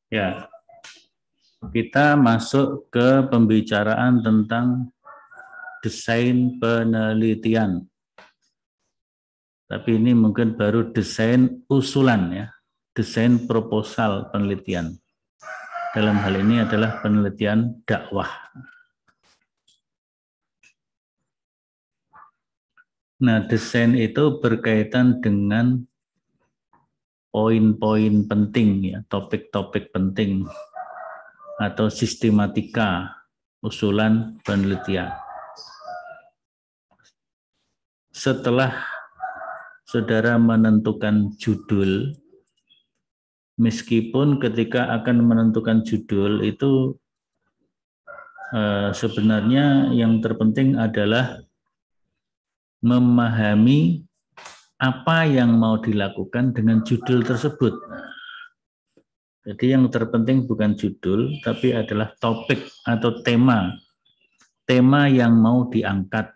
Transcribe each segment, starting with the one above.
Ya, kita masuk ke pembicaraan tentang desain penelitian. Tapi ini mungkin baru desain usulan ya, desain proposal penelitian. Dalam hal ini adalah penelitian dakwah. Nah, desain itu berkaitan dengan poin-poin penting ya, topik-topik penting atau sistematika usulan penelitian. Setelah saudara menentukan judul, meskipun ketika akan menentukan judul itu sebenarnya yang terpenting adalah memahami apa yang mau dilakukan dengan judul tersebut. Jadi yang terpenting bukan judul, tapi adalah topik atau tema yang mau diangkat,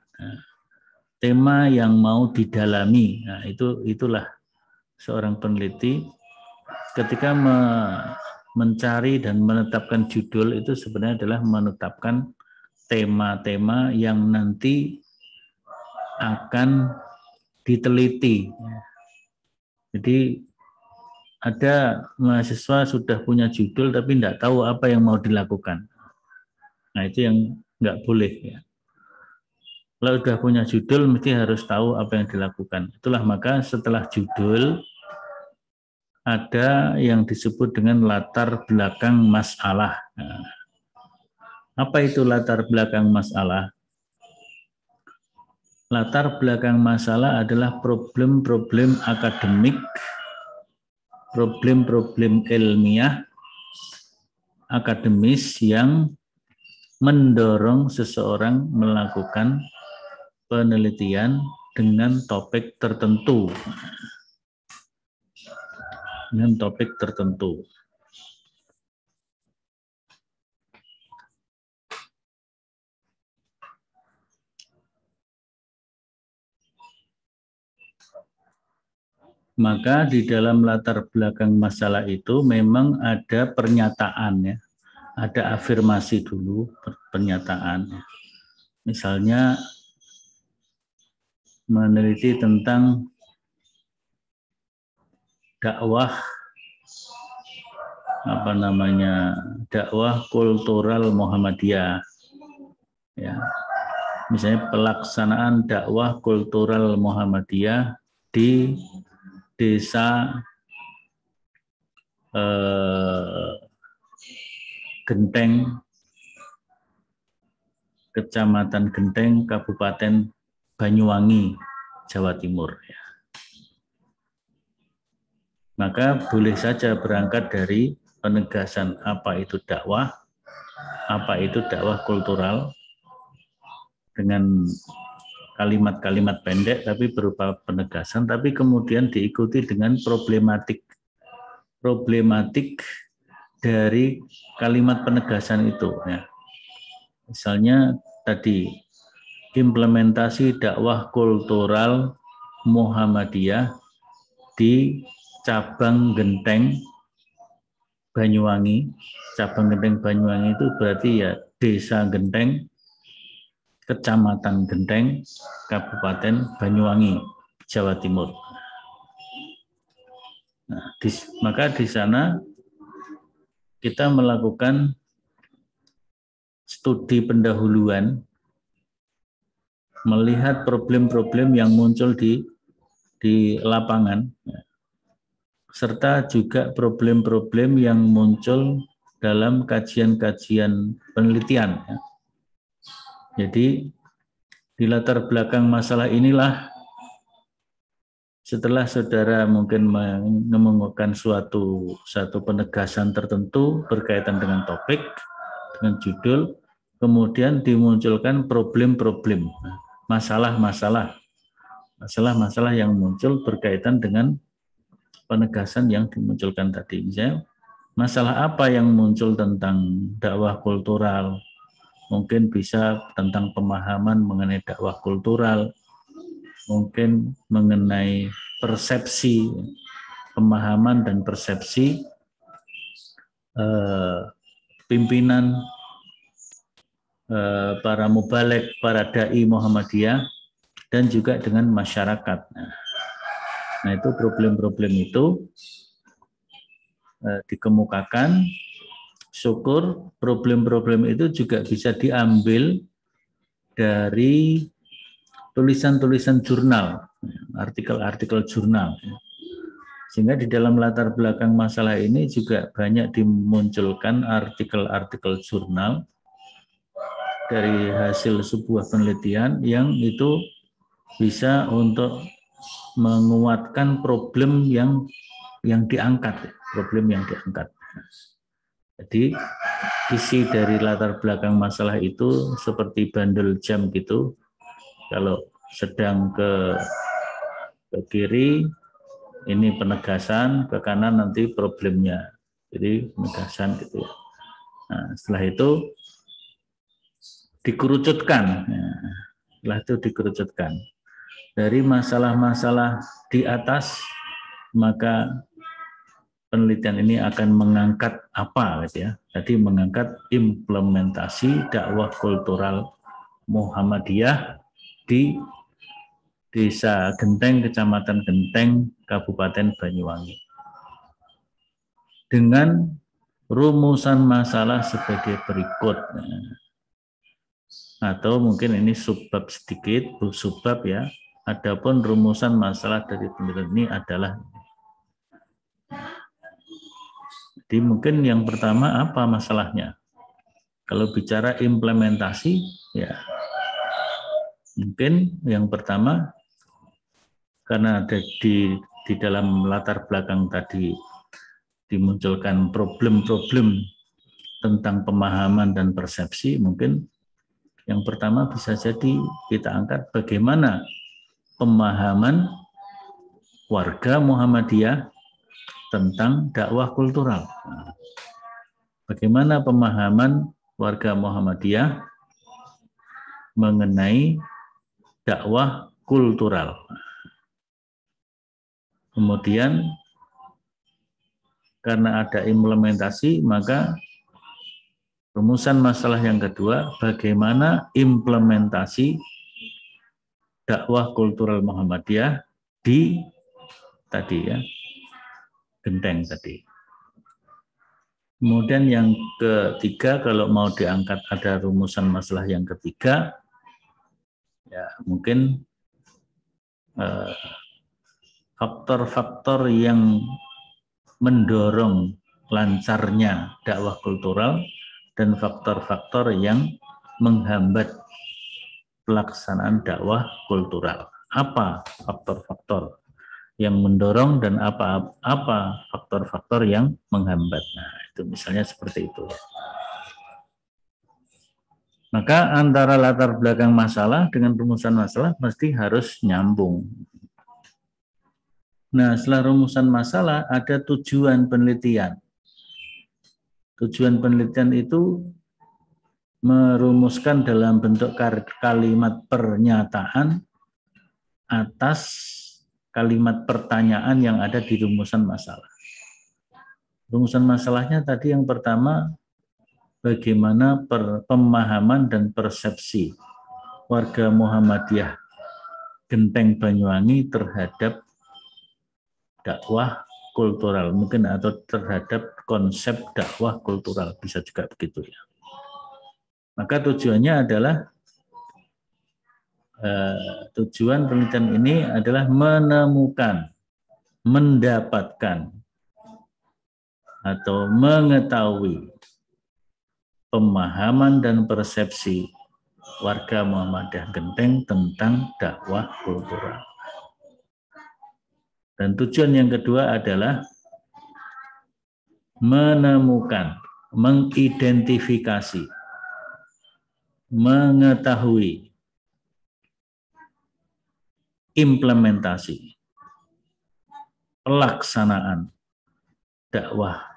tema yang mau didalami. Nah, itulah seorang peneliti ketika mencari dan menetapkan judul itu sebenarnya adalah menetapkan tema-tema yang nanti akan diteliti. Jadi ada mahasiswa sudah punya judul tapi tidak tahu apa yang mau dilakukan. Nah itu yang nggak boleh ya. Kalau sudah punya judul mesti harus tahu apa yang dilakukan. Itulah maka setelah judul ada yang disebut dengan latar belakang masalah. Nah, apa itu latar belakang masalah? Latar belakang masalah adalah problem-problem akademik, problem-problem ilmiah, akademis yang mendorong seseorang melakukan penelitian dengan topik tertentu. Dengan topik tertentu. Maka di dalam latar belakang masalah itu memang ada pernyataan ya. Ada afirmasi dulu, pernyataan. Misalnya meneliti tentang dakwah dakwah kultural Muhammadiyah. Ya. Misalnya pelaksanaan dakwah kultural Muhammadiyah di desa Genteng, Kecamatan Genteng, Kabupaten Banyuwangi, Jawa Timur. Maka boleh saja berangkat dari penegasan apa itu dakwah kultural dengan kalimat-kalimat pendek tapi berupa penegasan, tapi kemudian diikuti dengan problematik dari kalimat penegasan itu. Ya. Misalnya tadi implementasi dakwah kultural Muhammadiyah di cabang Genteng Banyuwangi. Cabang Genteng Banyuwangi itu berarti ya Desa Genteng, Kecamatan Genteng, Kabupaten Banyuwangi, Jawa Timur. Nah, maka di sana kita melakukan studi pendahuluan, melihat problem-problem yang muncul di lapangan, serta juga problem-problem yang muncul dalam kajian-kajian penelitian. Jadi di latar belakang masalah inilah setelah saudara mungkin menemukan satu penegasan tertentu berkaitan dengan topik, dengan judul, kemudian dimunculkan problem-problem, masalah-masalah yang muncul berkaitan dengan penegasan yang dimunculkan tadi. Misalnya, masalah apa yang muncul tentang dakwah kultural? Mungkin bisa tentang pemahaman mengenai dakwah kultural, mungkin mengenai persepsi, pemahaman dan persepsi pimpinan, para mubalek, para dai Muhammadiyah, dan juga dengan masyarakat. Nah, itu problem-problem itu dikemukakan. Syukur problem-problem itu juga bisa diambil dari tulisan-tulisan jurnal, artikel-artikel jurnal. Sehingga di dalam latar belakang masalah ini juga banyak dimunculkan artikel-artikel jurnal dari hasil sebuah penelitian yang itu bisa untuk menguatkan problem yang diangkat, Jadi isi dari latar belakang masalah itu seperti bandel jam gitu. Kalau sedang ke kiri ini penegasan, ke kanan nanti problemnya. Jadi penegasan gitu ya. Nah, setelah itu dikerucutkan. Setelah itu dikerucutkan dari masalah-masalah di atas, maka penelitian ini akan mengangkat apa gitu ya. Jadi mengangkat implementasi dakwah kultural Muhammadiyah di Desa Genteng, Kecamatan Genteng, Kabupaten Banyuwangi. Dengan rumusan masalah sebagai berikut. Atau mungkin ini subbab sedikit, subbab ya. Adapun rumusan masalah dari penelitian ini adalah, jadi mungkin yang pertama apa masalahnya? Kalau bicara implementasi, ya mungkin yang pertama karena ada di dalam latar belakang tadi dimunculkan problem-problem tentang pemahaman dan persepsi, mungkin yang pertama bisa jadi kita angkat bagaimana pemahaman warga Muhammadiyah tentang dakwah kultural. Bagaimana pemahaman warga Muhammadiyah mengenai dakwah kultural. Kemudian karena ada implementasi, maka rumusan masalah yang kedua, bagaimana implementasi dakwah kultural Muhammadiyah di tadi ya, Genteng tadi. Kemudian yang ketiga, kalau mau diangkat ada rumusan masalah yang ketiga, ya mungkin faktor-faktor yang mendorong lancarnya dakwah kultural dan faktor-faktor yang menghambat pelaksanaan dakwah kultural. Apa faktor-faktor yang mendorong dan apa faktor-faktor yang menghambat? Nah, itu misalnya seperti itu. Maka antara latar belakang masalah dengan rumusan masalah mesti harus nyambung. Nah, setelah rumusan masalah ada tujuan penelitian. Tujuan penelitian itu merumuskan dalam bentuk kalimat pernyataan atas kalimat pertanyaan yang ada di rumusan masalah. Rumusan masalahnya tadi yang pertama, bagaimana pemahaman dan persepsi warga Muhammadiyah Genteng Banyuwangi terhadap dakwah kultural, mungkin atau terhadap konsep dakwah kultural, bisa juga begitu ya. Maka tujuannya adalah tujuan penelitian ini adalah menemukan, mendapatkan atau mengetahui pemahaman dan persepsi warga Muhammadiyah Genteng tentang dakwah kultural. Dan tujuan yang kedua adalah menemukan, mengidentifikasi, mengetahui implementasi, pelaksanaan dakwah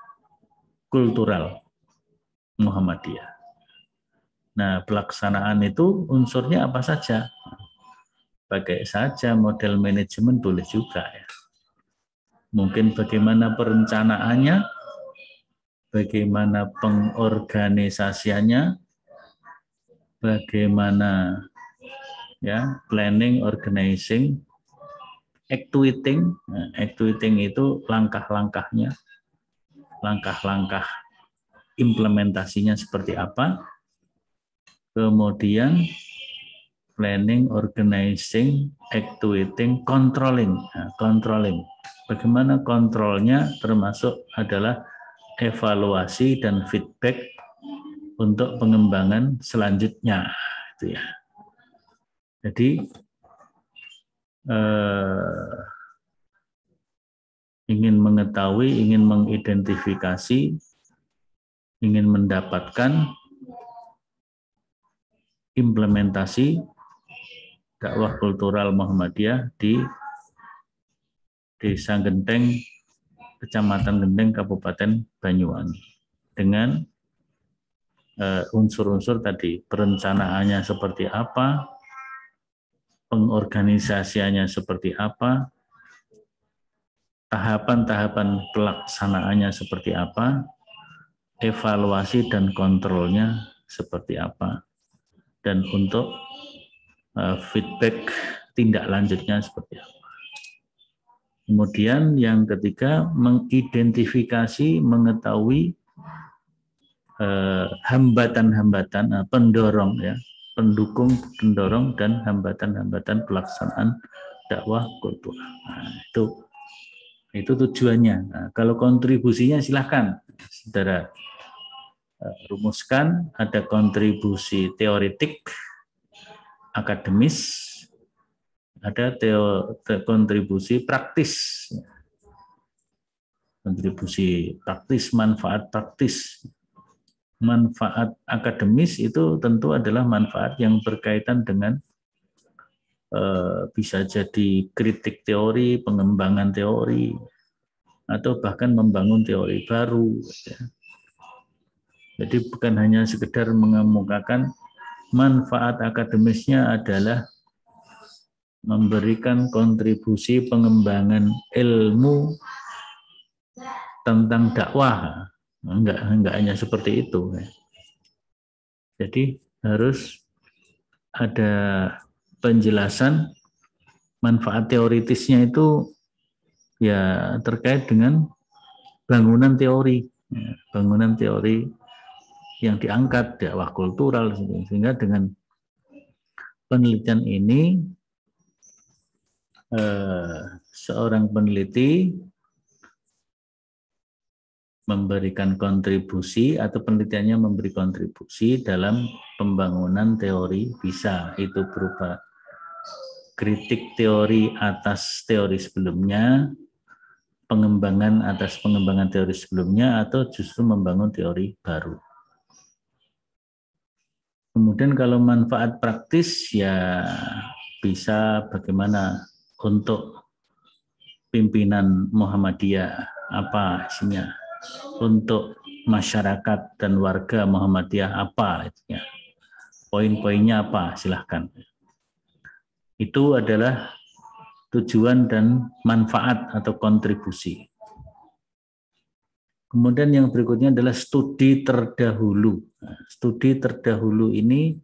kultural Muhammadiyah. Nah, pelaksanaan itu unsurnya apa saja? Pakai saja model manajemen boleh juga ya. Mungkin bagaimana perencanaannya, bagaimana pengorganisasiannya, bagaimana ya planning, organizing, actuating. Nah, actuating itu langkah-langkahnya, langkah-langkah implementasinya seperti apa. Kemudian planning, organizing, actuating, controlling. Nah, controlling. Bagaimana kontrolnya termasuk adalah evaluasi dan feedback untuk pengembangan selanjutnya. Itu ya. Jadi ingin mengetahui, ingin mengidentifikasi, ingin mendapatkan implementasi dakwah kultural Muhammadiyah di Desa Genteng, Kecamatan Genteng, Kabupaten Banyuwangi, dengan unsur-unsur tadi, perencanaannya seperti apa, pengorganisasiannya seperti apa, tahapan-tahapan pelaksanaannya seperti apa, evaluasi dan kontrolnya seperti apa, dan untuk feedback tindak lanjutnya seperti apa. Kemudian yang ketiga, mengidentifikasi, mengetahui hambatan-hambatan, pendorong ya, pendukung, pendorong dan hambatan-hambatan pelaksanaan dakwah kultural. Nah, itu tujuannya. Nah, kalau kontribusinya silahkan saudara rumuskan. Ada kontribusi teoretik, akademis, ada kontribusi praktis. Kontribusi praktis, manfaat praktis. Manfaat akademis itu tentu adalah manfaat yang berkaitan dengan bisa jadi kritik teori, pengembangan teori, atau bahkan membangun teori baru. Jadi bukan hanya sekedar mengemukakan manfaat akademisnya adalah memberikan kontribusi pengembangan ilmu tentang dakwah. Enggak hanya seperti itu. Jadi harus ada penjelasan manfaat teoritisnya itu ya terkait dengan bangunan teori yang diangkat dakwah kultural, sehingga dengan penelitian ini seorang peneliti memberikan kontribusi atau penelitiannya memberi kontribusi dalam pembangunan teori, bisa itu berupa kritik teori atas teori sebelumnya, pengembangan atas pengembangan teori sebelumnya, atau justru membangun teori baru. Kemudian kalau manfaat praktis ya bisa bagaimana untuk pimpinan Muhammadiyah, apa isinya, untuk masyarakat dan warga Muhammadiyah apa itunya, poin-poinnya apa, silahkan. Itu adalah tujuan dan manfaat atau kontribusi. Kemudian yang berikutnya adalah studi terdahulu. Studi terdahulu ini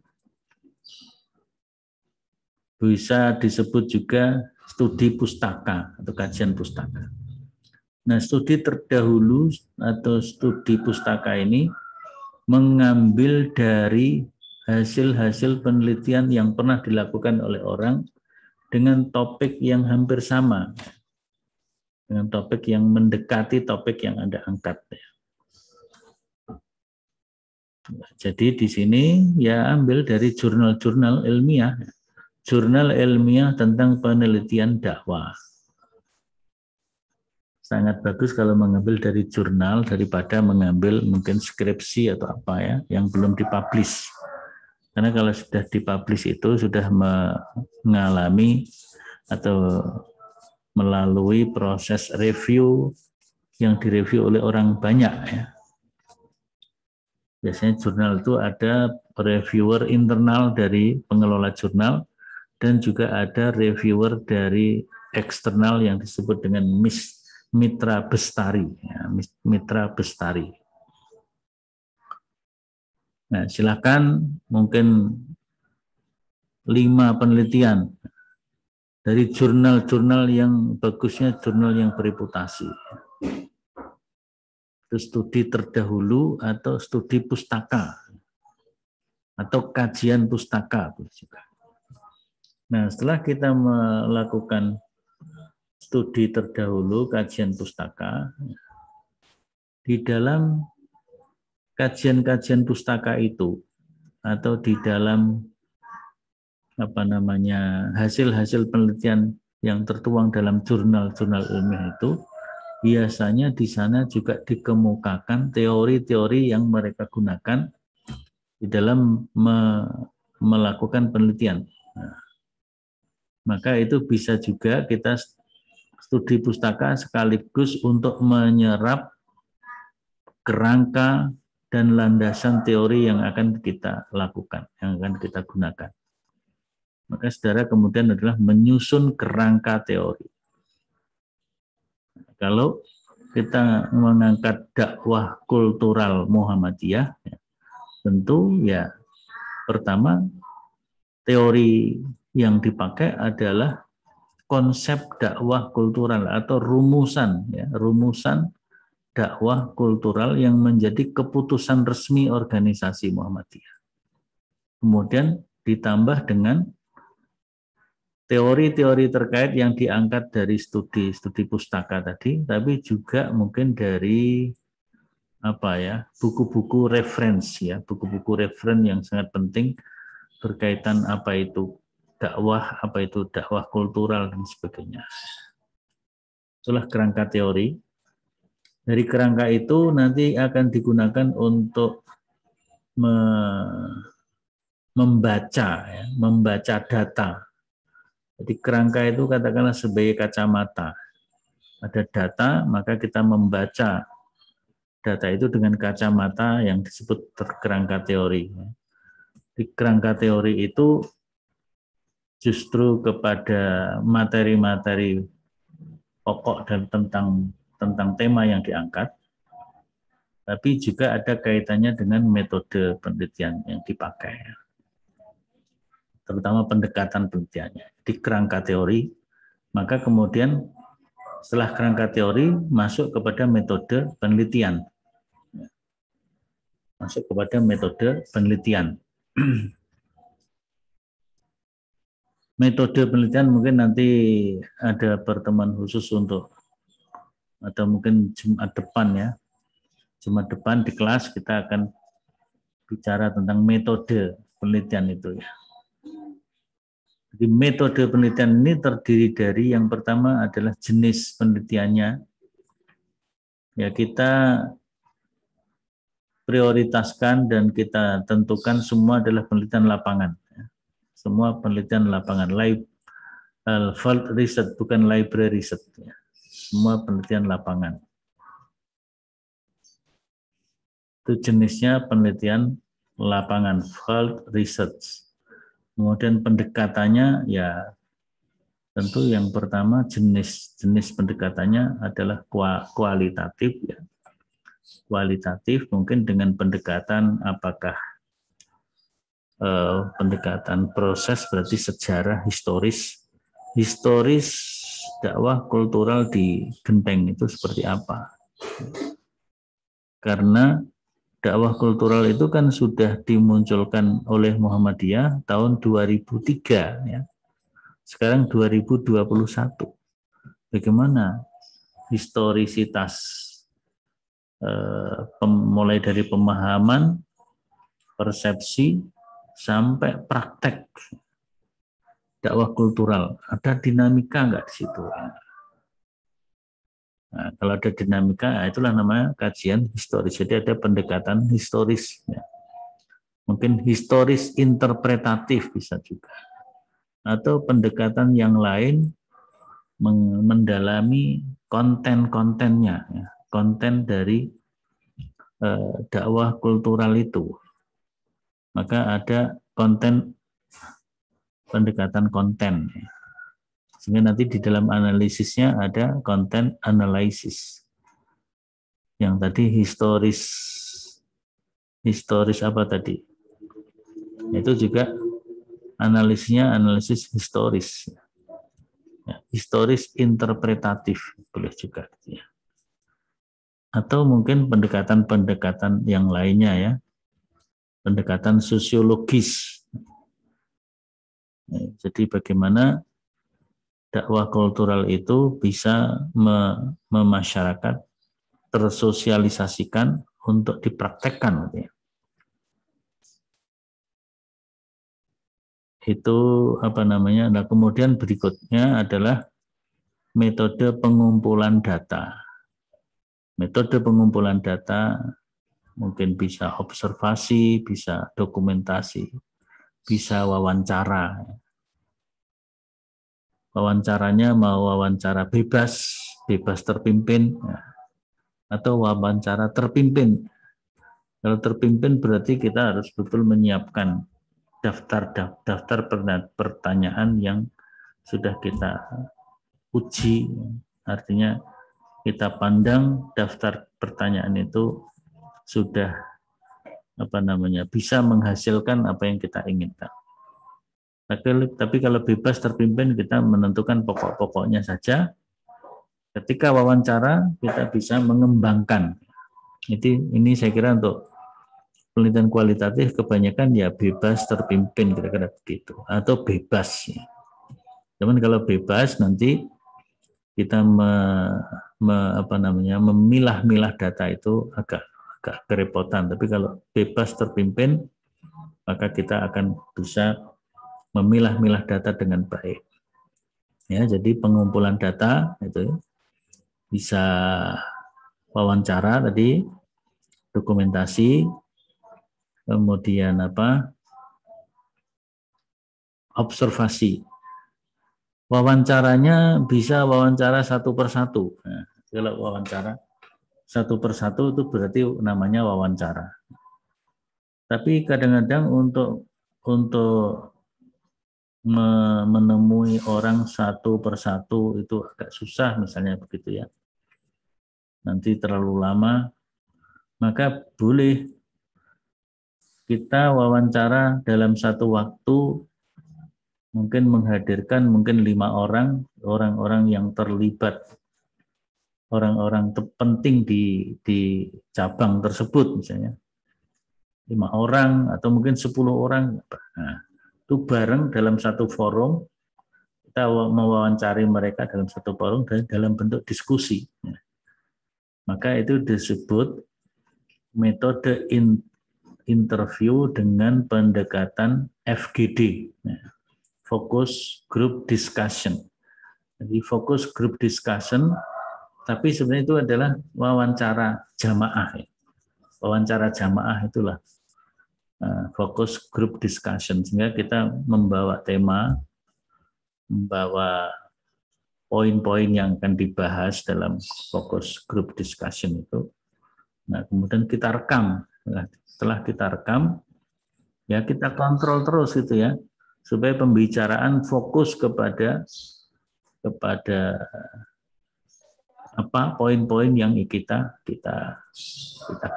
bisa disebut juga studi pustaka atau kajian pustaka. Nah, studi terdahulu atau studi pustaka ini mengambil dari hasil-hasil penelitian yang pernah dilakukan oleh orang dengan topik yang hampir sama, dengan topik yang mendekati topik yang Anda angkat. Jadi di sini ya ambil dari jurnal-jurnal ilmiah, jurnal ilmiah tentang penelitian dakwah. Sangat bagus kalau mengambil dari jurnal daripada mengambil mungkin skripsi atau apa ya yang belum dipublish. Karena kalau sudah dipublish itu sudah mengalami atau melalui proses review yang direview oleh orang banyak ya. Biasanya jurnal itu ada reviewer internal dari pengelola jurnal dan juga ada reviewer dari eksternal yang disebut dengan mitra bestari, ya, mitra bestari. Nah, silakan mungkin 5 penelitian dari jurnal-jurnal yang bagusnya, jurnal yang bereputasi. Itu studi terdahulu atau studi pustaka atau kajian pustaka. Nah, setelah kita melakukan studi terdahulu, kajian pustaka, di dalam kajian-kajian pustaka itu atau di dalam hasil-hasil penelitian yang tertuang dalam jurnal-jurnal ilmiah itu, biasanya di sana juga dikemukakan teori-teori yang mereka gunakan di dalam melakukan penelitian. Nah, maka itu bisa juga kita studi pustaka sekaligus untuk menyerap kerangka dan landasan teori yang akan kita lakukan, yang akan kita gunakan. Maka saudara kemudian adalah menyusun kerangka teori. Kalau kita mengangkat dakwah kultural Muhammadiyah, tentu ya pertama teori yang dipakai adalah konsep dakwah kultural atau rumusan dakwah kultural yang menjadi keputusan resmi organisasi Muhammadiyah. Kemudian ditambah dengan teori-teori terkait yang diangkat dari studi pustaka tadi, tapi juga mungkin dari buku-buku referensi buku-buku referensi yang sangat penting berkaitan apa itu dakwah kultural dan sebagainya. Itulah kerangka teori. Dari kerangka itu nanti akan digunakan untuk membaca data. Jadi kerangka itu katakanlah sebagai kacamata. Ada data, maka kita membaca data itu dengan kacamata yang disebut kerangka teori. Di kerangka teori itu justru kepada materi-materi pokok dan tentang tema yang diangkat, tapi juga ada kaitannya dengan metode penelitian yang dipakai, terutama pendekatan penelitiannya. Di kerangka teori, maka kemudian setelah kerangka teori masuk kepada metode penelitian. Metode penelitian mungkin nanti ada pertemuan khusus atau mungkin Jumat depan di kelas kita akan bicara tentang metode penelitian itu ya. Jadi metode penelitian ini terdiri dari yang pertama adalah jenis penelitiannya. Ya, kita prioritaskan dan kita tentukan semua adalah penelitian lapangan. Semua penelitian lapangan, field research, bukan library research. Semua penelitian lapangan. Itu jenisnya penelitian lapangan, field research. Kemudian pendekatannya ya tentu yang pertama jenis pendekatannya adalah kualitatif ya. Kualitatif mungkin dengan pendekatan apakah pendekatan proses berarti sejarah historis dakwah kultural di Genteng itu seperti apa. Karena dakwah kultural itu kan sudah dimunculkan oleh Muhammadiyah tahun 2003 ya. Sekarang 2021. Bagaimana historisitas mulai dari pemahaman, persepsi sampai praktek dakwah kultural. Ada dinamika enggak di situ? Nah, kalau ada dinamika, itulah namanya kajian historis. Jadi ada pendekatan historis. Ya. Mungkin historis interpretatif bisa juga. Atau pendekatan yang lain mendalami konten-kontennya. Ya. Konten dari dakwah kultural itu. Maka ada pendekatan konten. Ya. Sehingga nanti di dalam analisisnya ada content analysis. Yang tadi historis apa tadi? Itu juga analisisnya analisis historis. Ya, historis interpretatif boleh juga. Ya. Atau mungkin pendekatan-pendekatan yang lainnya ya. Pendekatan sosiologis. Ya, jadi bagaimana dakwah kultural itu bisa memasyarakat, tersosialisasikan untuk dipraktekkan. Gitu ya. Itu apa namanya? Nah, kemudian berikutnya adalah metode pengumpulan data. Metode pengumpulan data mungkin bisa observasi, bisa dokumentasi, bisa wawancara. Wawancaranya mau wawancara bebas, bebas terpimpin, atau wawancara terpimpin. Kalau terpimpin berarti kita harus betul menyiapkan daftar pertanyaan yang sudah kita uji, artinya kita pandang daftar pertanyaan itu sudah bisa menghasilkan apa yang kita inginkan. Tapi kalau bebas terpimpin kita menentukan pokok-pokoknya saja. Ketika wawancara kita bisa mengembangkan. Ini saya kira untuk penelitian kualitatif kebanyakan ya bebas terpimpin kira-kira begitu atau bebas. Ya. Cuman kalau bebas nanti kita memilah-milah data itu agak kerepotan. Tapi kalau bebas terpimpin maka kita akan bisa memilah-milah data dengan baik. Ya, jadi pengumpulan data itu bisa wawancara tadi, dokumentasi, kemudian observasi. Wawancaranya bisa wawancara satu persatu. Nah, kalau wawancara satu persatu itu berarti namanya wawancara. Tapi kadang-kadang untuk menemui orang satu persatu itu agak susah misalnya begitu ya. Nanti terlalu lama, maka boleh kita wawancara dalam satu waktu mungkin menghadirkan 5 orang yang terlibat, orang-orang penting di cabang tersebut misalnya. 5 orang atau mungkin 10 orang. Nah, itu bareng dalam satu forum, kita mewawancari mereka dalam satu forum dalam bentuk diskusi. Maka itu disebut metode interview dengan pendekatan FGD, focus group discussion. Jadi focus group discussion, tapi sebenarnya itu adalah wawancara jamaah. Wawancara jamaah itulah focus group discussion, sehingga kita membawa tema, membawa poin-poin yang akan dibahas dalam focus group discussion itu. Nah, kemudian kita rekam. Nah, setelah kita rekam, ya kita kontrol terus gitu ya, supaya pembicaraan fokus kepada poin-poin yang kita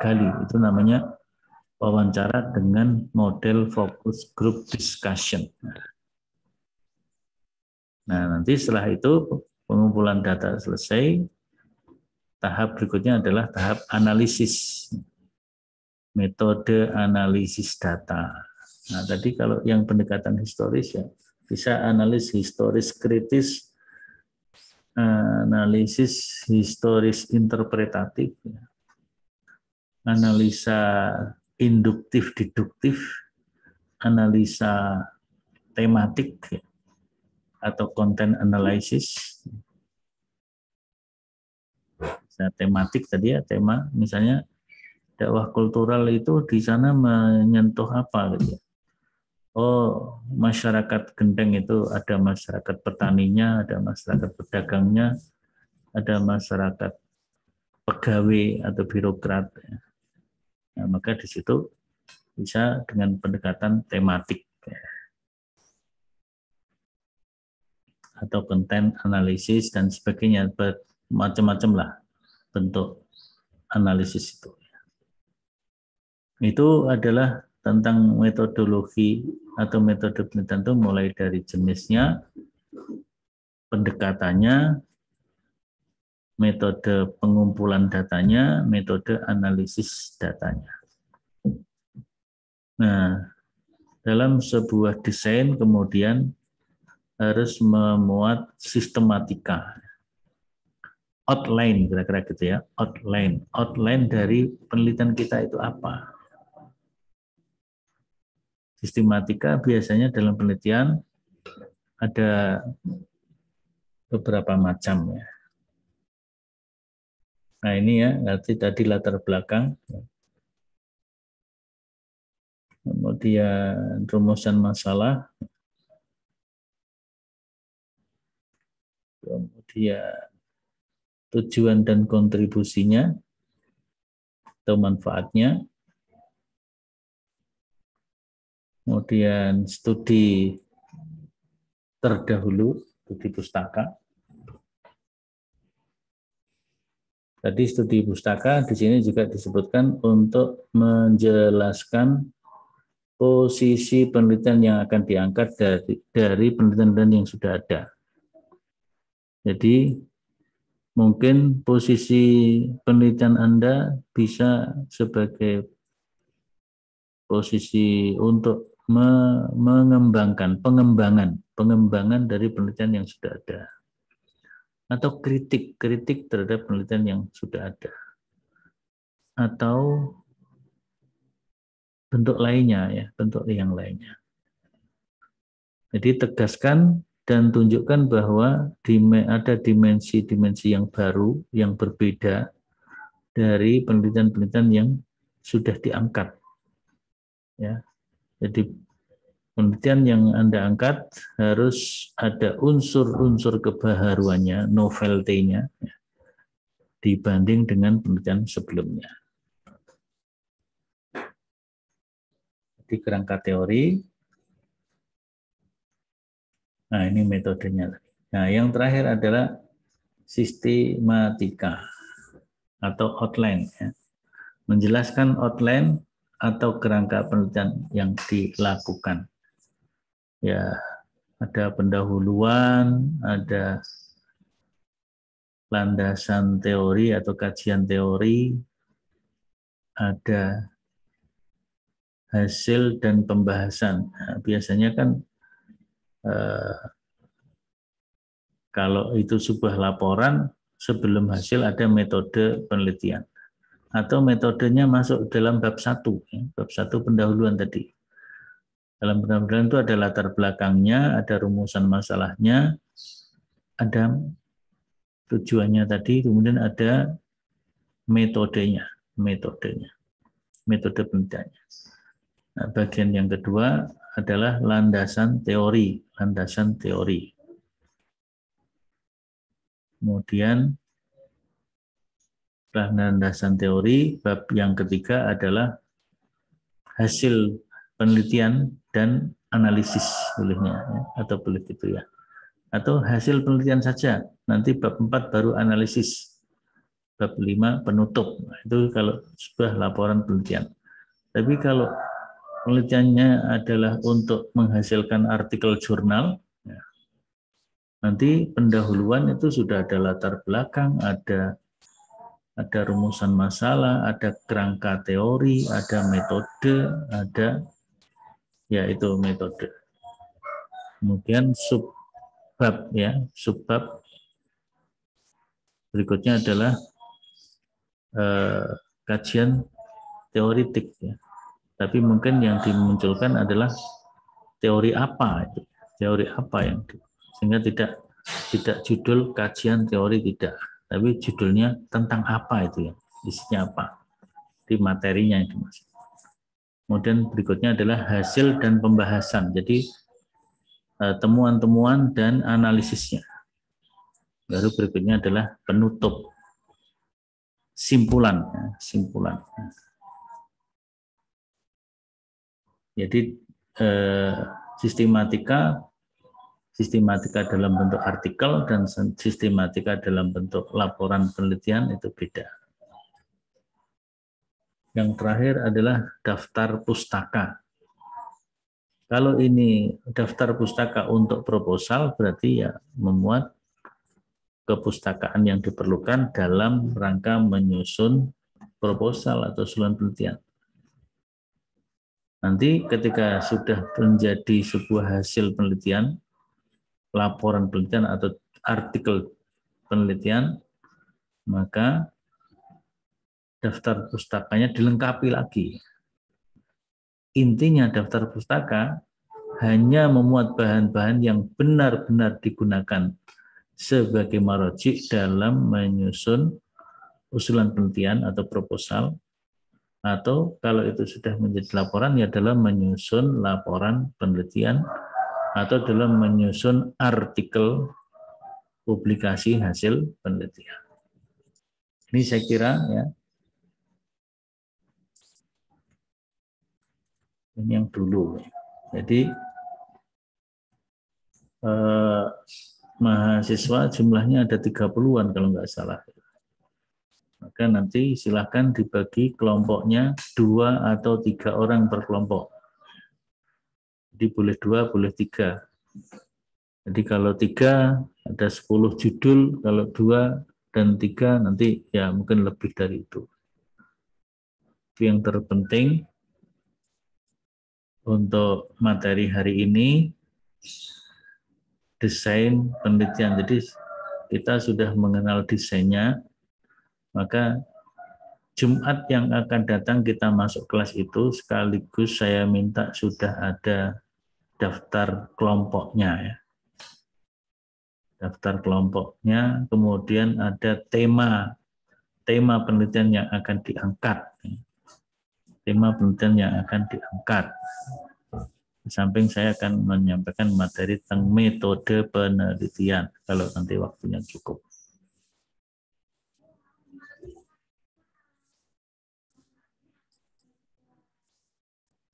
gali. Itu namanya wawancara dengan model focus group discussion. Nah, nanti setelah itu pengumpulan data selesai, tahap berikutnya adalah tahap analisis. Metode analisis data. Nah, tadi kalau yang pendekatan historis ya, bisa analisis historis kritis, analisis historis interpretatif, analisa induktif deduktif, analisa tematik atau content analysis. Nah, tematik tadi ya, tema misalnya dakwah kultural itu di sana menyentuh apa gitu ya. Oh, masyarakat Gendeng itu ada masyarakat petaninya, ada masyarakat pedagangnya, ada masyarakat pegawai atau birokrat. Nah, maka di situ bisa dengan pendekatan tematik atau content analisis dan sebagainya, macam-macam lah bentuk analisis itu. Itu adalah tentang metodologi atau metode penelitian itu mulai dari jenisnya, pendekatannya, metode pengumpulan datanya, metode analisis datanya. Nah, dalam sebuah desain kemudian harus memuat sistematika, outline kira-kira gitu ya, outline dari penelitian kita itu apa. Sistematika biasanya dalam penelitian ada beberapa macam ya. Nah ini ya, nanti tadi latar belakang, kemudian rumusan masalah, kemudian tujuan dan kontribusinya atau manfaatnya, kemudian studi terdahulu, studi pustaka. Tadi studi pustaka di sini juga disebutkan untuk menjelaskan posisi penelitian yang akan diangkat dari penelitian yang sudah ada. Jadi mungkin posisi penelitian Anda bisa sebagai posisi untuk mengembangkan, pengembangan dari penelitian yang sudah ada. Atau kritik terhadap penelitian yang sudah ada. Atau bentuk lainnya ya, bentuk yang lainnya. Jadi tegaskan dan tunjukkan bahwa ada dimensi-dimensi yang baru, yang berbeda dari penelitian-penelitian yang sudah diangkat. Ya, jadi penelitian yang Anda angkat harus ada unsur-unsur kebaharuannya, novelty-nya, ya, dibanding dengan penelitian sebelumnya. Jadi kerangka teori. Nah ini metodenya. Nah yang terakhir adalah sistematika atau outline. Ya. Menjelaskan outline atau kerangka penelitian yang dilakukan. Ya, ada pendahuluan, ada landasan teori atau kajian teori, ada hasil dan pembahasan. Nah, biasanya kan kalau itu sebuah laporan, sebelum hasil ada metode penelitian. Atau metodenya masuk dalam bab 1, ya, bab 1 pendahuluan tadi. Dalam pendahuluan itu ada latar belakangnya, ada rumusan masalahnya, ada tujuannya tadi, kemudian ada metode penelitiannya. Nah, bagian yang kedua adalah landasan teori. Kemudian landasan teori, bab yang ketiga adalah hasil penelitian dan analisis bolehnya ya, atau boleh gitu ya. Atau hasil penelitian saja, nanti bab 4 baru analisis. Bab 5 penutup. Nah, itu kalau sebuah laporan penelitian. Tapi kalau penelitiannya adalah untuk menghasilkan artikel jurnal, ya, nanti pendahuluan itu sudah ada latar belakang, ada rumusan masalah, ada kerangka teori, ada metode, ada yaitu metode. Kemudian subbab berikutnya adalah kajian teoritik ya. Tapi mungkin yang dimunculkan adalah teori apa itu, sehingga tidak judul kajian teori tidak, tapi judulnya tentang apa itu ya, isinya apa, di materinya itu mas. Kemudian berikutnya adalah hasil dan pembahasan, jadi temuan-temuan dan analisisnya. Baru berikutnya adalah penutup, simpulan. Jadi sistematika dalam bentuk artikel dan sistematika dalam bentuk laporan penelitian itu beda. Yang terakhir adalah daftar pustaka. Kalau ini daftar pustaka untuk proposal, berarti ya memuat kepustakaan yang diperlukan dalam rangka menyusun proposal atau usulan penelitian. Nanti ketika sudah menjadi sebuah hasil penelitian, laporan penelitian atau artikel penelitian, maka daftar pustakanya dilengkapi lagi. Intinya daftar pustaka hanya memuat bahan-bahan yang benar-benar digunakan sebagai marojik dalam menyusun usulan penelitian atau proposal, atau kalau itu sudah menjadi laporan ya dalam menyusun laporan penelitian atau dalam menyusun artikel publikasi hasil penelitian. Ini saya kira ya, ini yang dulu. Jadi mahasiswa jumlahnya ada 30-an kalau nggak salah. Maka nanti silahkan dibagi kelompoknya 2 atau 3 orang per kelompok. Jadi boleh 2, boleh 3. Jadi kalau 3 ada 10 judul, kalau 2 dan 3 nanti ya mungkin lebih dari itu. Yang terpenting untuk materi hari ini desain penelitian. Jadi kita sudah mengenal desainnya, maka Jumat yang akan datang kita masuk kelas itu sekaligus saya minta sudah ada daftar kelompoknya ya. Daftar kelompoknya, kemudian ada tema penelitian yang akan diangkat. Tema penelitian yang akan diangkat. Di samping saya akan menyampaikan materi tentang metode penelitian kalau nanti waktunya cukup.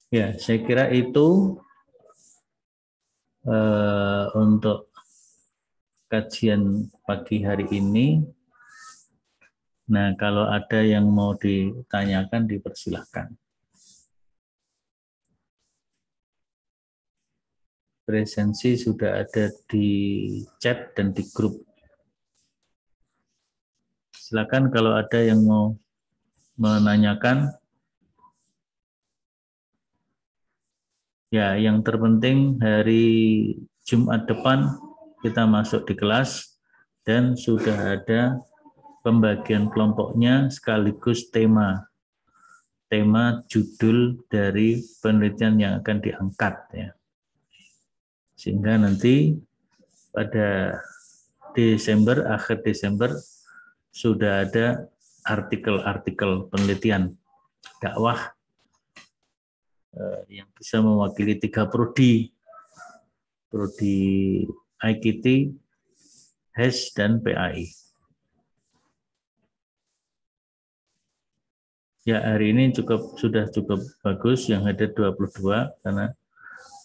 Ya, saya kira itu untuk kajian pagi hari ini. Nah, kalau ada yang mau ditanyakan, dipersilahkan. Presensi sudah ada di chat dan di grup. Silakan kalau ada yang mau menanyakan. Ya, yang terpenting hari Jumat depan kita masuk di kelas dan sudah ada pembagian kelompoknya sekaligus tema judul dari penelitian yang akan diangkat ya. Sehingga nanti pada Desember, akhir Desember sudah ada artikel-artikel penelitian dakwah yang bisa mewakili 3 prodi IKT, HES, dan PAI. Ya, hari ini sudah cukup bagus, yang ada 22, karena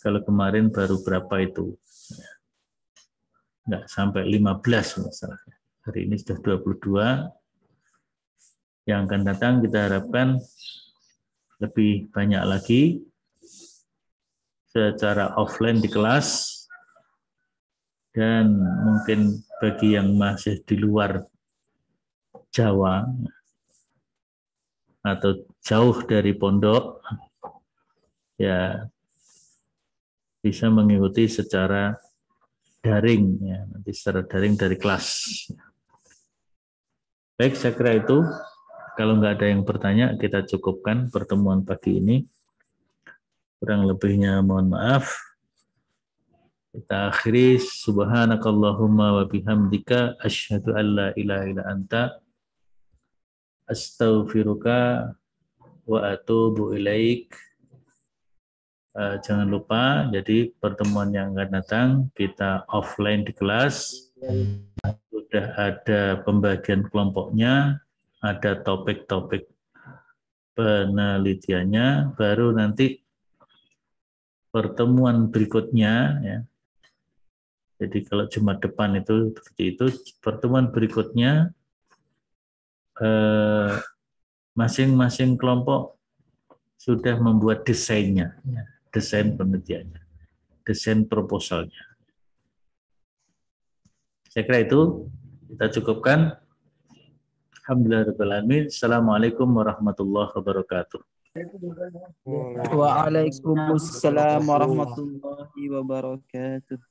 kalau kemarin baru berapa itu? Nggak sampai 15 masalahnya. Hari ini sudah 22. Yang akan datang kita harapkan lebih banyak lagi secara offline di kelas, dan mungkin bagi yang masih di luar Jawa atau jauh dari pondok ya bisa mengikuti secara daring ya, nanti secara daring dari kelas. Baik, saya kira itu. Kalau nggak ada yang bertanya, kita cukupkan pertemuan pagi ini. Kurang lebihnya mohon maaf. Kita akhiri, subhanakallahumma wa bihamdika asyhadu an la ilaha illa anta astaghfiruka wa atubu ilaik. Jangan lupa, jadi pertemuan yang akan datang kita offline di kelas. Sudah ada pembagian kelompoknya, ada topik-topik penelitiannya, baru nanti pertemuan berikutnya ya. Jadi kalau Jumat depan itu seperti itu, pertemuan berikutnya Masing-masing kelompok sudah membuat desainnya, desain penelitiannya, desain proposalnya. Saya kira itu kita cukupkan. Alhamdulillahirrahmanirrahim. Assalamualaikum warahmatullahi wabarakatuh. Waalaikumsalam warahmatullahi wabarakatuh.